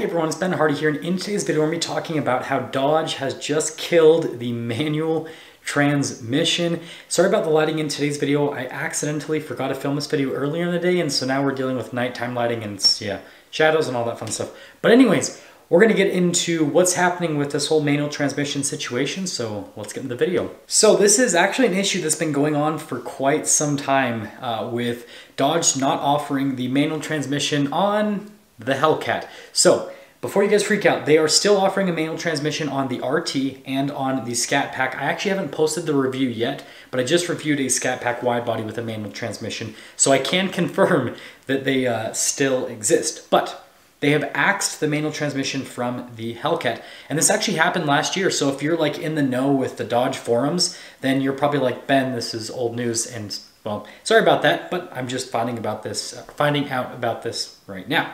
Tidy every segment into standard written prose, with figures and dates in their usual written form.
Hey everyone, it's Ben Hardy here, and in today's video we're going to be talking about how Dodge has just killed the manual transmission. Sorry about the lighting in today's video. I accidentally forgot to film this video earlier in the day, and so now we're dealing with nighttime lighting and yeah, shadows and all that fun stuff. But anyways, we're going to get into what's happening with this whole manual transmission situation, so let's get into the video. So this is actually an issue that's been going on for quite some time with Dodge not offering the manual transmission on the Hellcat. So before you guys freak out, they are still offering a manual transmission on the RT and on the Scat Pack. I actually haven't posted the review yet, but I just reviewed a Scat Pack wide body with a manual transmission, so I can confirm that they still exist. But they have axed the manual transmission from the Hellcat, and this actually happened last year. So if you're like in the know with the Dodge forums, then you're probably like, Ben, this is old news, and well, sorry about that, but I'm just finding out about this right now.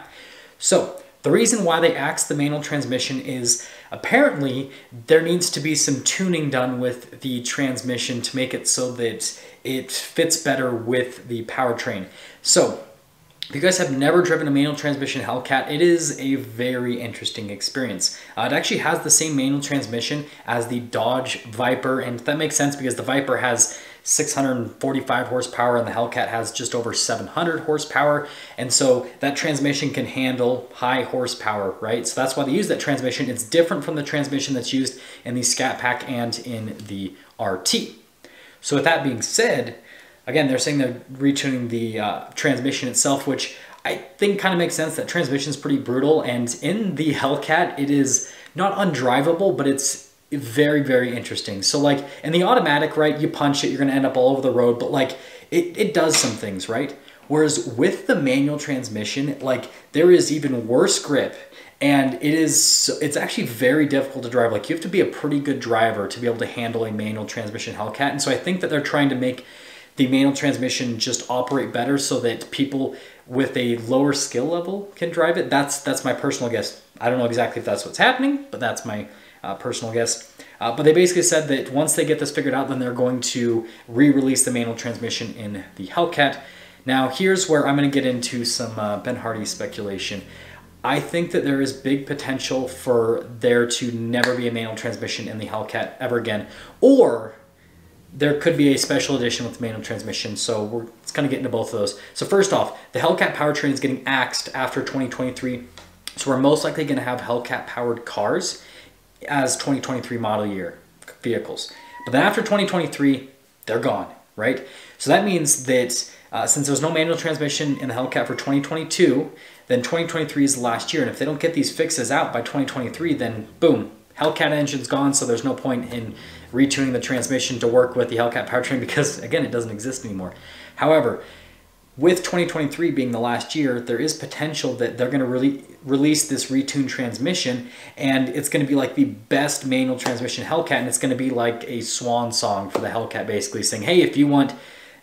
So the reason why they axed the manual transmission is apparently there needs to be some tuning done with the transmission to make it so that it fits better with the powertrain. So if you guys have never driven a manual transmission Hellcat, it is a very interesting experience. It actually has the same manual transmission as the Dodge Viper, and that makes sense because the Viper has 645 horsepower and the Hellcat has just over 700 horsepower, and so that transmission can handle high horsepower, right? So that's why they use that transmission. It's different from the transmission that's used in the Scat Pack and in the RT. So with that being said, again, they're saying they're retuning the transmission itself, which I think kind of makes sense. That transmission is pretty brutal, and in the Hellcat, it is not undrivable, but it's very, very interesting. So like in the automatic, right, you punch it, you're going to end up all over the road, but like it does some things, right? Whereas with the manual transmission, like there is even worse grip, and it's actually very difficult to drive. Like you have to be a pretty good driver to be able to handle a manual transmission Hellcat. And so I think that they're trying to make the manual transmission just operate better so that people with a lower skill level can drive it. That's my personal guess. I don't know exactly if that's what's happening, but that's my personal guess. But they basically said that once they get this figured out, then they're going to re-release the manual transmission in the Hellcat. Now here's where I'm going to get into some Ben Hardy speculation. I think that there is big potential for there to never be a manual transmission in the Hellcat ever again, or there could be a special edition with manual transmission. So we're going to get into both of those. So first off, the Hellcat powertrain is getting axed after 2023. So we're most likely going to have Hellcat powered cars as 2023 model year vehicles. But then after 2023, they're gone, right? So that means that since there's no manual transmission in the Hellcat for 2022, then 2023 is the last year. And if they don't get these fixes out by 2023, then boom, Hellcat engine's gone, so there's no point in retuning the transmission to work with the Hellcat powertrain because, again, it doesn't exist anymore. However, with 2023 being the last year, there is potential that they're going to release this retuned transmission, and it's going to be like the best manual transmission Hellcat, and it's going to be like a swan song for the Hellcat, basically saying, hey, if you want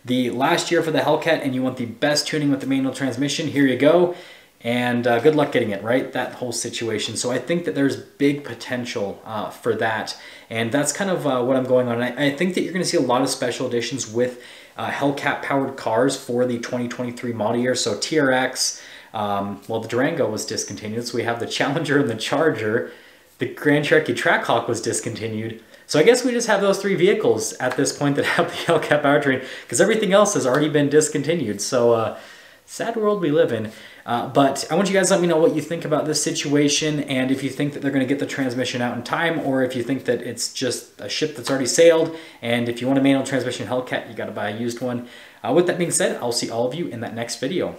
the last year for the Hellcat and you want the best tuning with the manual transmission, here you go, and good luck getting it, right? That whole situation. So I think that there's big potential for that, and that's kind of what I'm going on. And I think that you're going to see a lot of special editions with Hellcat powered cars for the 2023 model year. So TRX, well, the Durango was discontinued, so we have the Challenger and the Charger. The Grand Cherokee Trackhawk was discontinued. So I guess we just have those three vehicles at this point that have the Hellcat powertrain, because everything else has already been discontinued. So sad world we live in. But I want you guys to let me know what you think about this situation, and if you think that they're going to get the transmission out in time, or if you think that it's just a ship that's already sailed, and if you want a manual transmission Hellcat, you got to buy a used one. With that being said, I'll see all of you in that next video.